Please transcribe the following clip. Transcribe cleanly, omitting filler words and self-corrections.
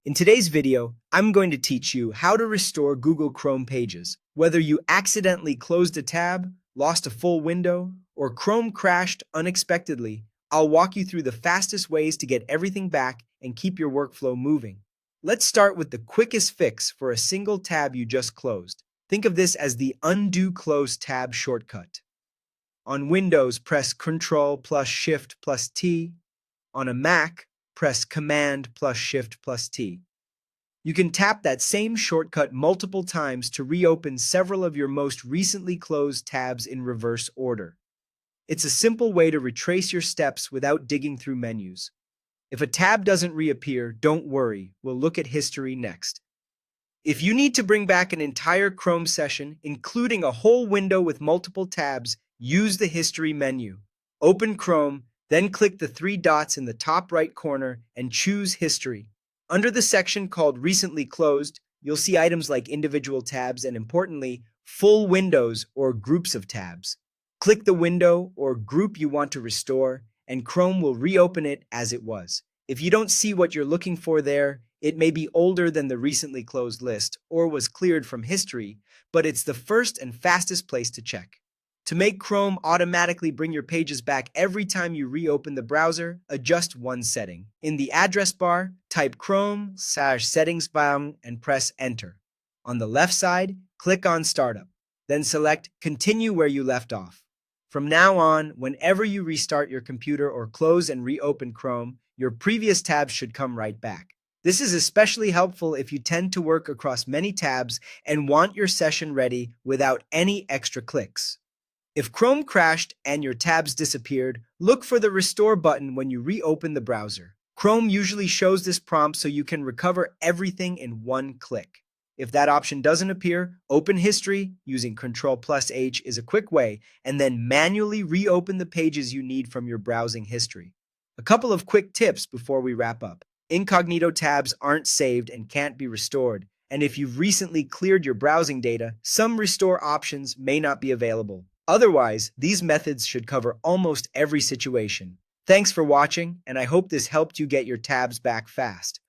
In today's video, I'm going to teach you how to restore Google Chrome pages. Whether you accidentally closed a tab, lost a full window, or Chrome crashed unexpectedly, I'll walk you through the fastest ways to get everything back and keep your workflow moving. Let's start with the quickest fix for a single tab you just closed. Think of this as the undo close tab shortcut. On Windows, press Ctrl plus Shift plus T. On a Mac, press Command plus Shift plus T. You can tap that same shortcut multiple times to reopen several of your most recently closed tabs in reverse order. It's a simple way to retrace your steps without digging through menus. If a tab doesn't reappear, don't worry, we'll look at history next. If you need to bring back an entire Chrome session, including a whole window with multiple tabs, use the History menu. Open Chrome, then click the three dots in the top right corner and choose History. Under the section called Recently Closed, you'll see items like individual tabs and, importantly, full windows or groups of tabs. Click the window or group you want to restore, and Chrome will reopen it as it was. If you don't see what you're looking for there, it may be older than the recently closed list or was cleared from history, but it's the first and fastest place to check. To make Chrome automatically bring your pages back every time you reopen the browser, adjust one setting. In the address bar, type Chrome/settings and press Enter. On the left side, click on Startup. Then select Continue where you left off. From now on, whenever you restart your computer or close and reopen Chrome, your previous tabs should come right back. This is especially helpful if you tend to work across many tabs and want your session ready without any extra clicks. If Chrome crashed and your tabs disappeared, look for the Restore button when you reopen the browser. Chrome usually shows this prompt so you can recover everything in one click. If that option doesn't appear, open History using Ctrl plus H is a quick way, and then manually reopen the pages you need from your browsing history. A couple of quick tips before we wrap up. Incognito tabs aren't saved and can't be restored, and if you've recently cleared your browsing data, some restore options may not be available. Otherwise, these methods should cover almost every situation. Thanks for watching, and I hope this helped you get your tabs back fast.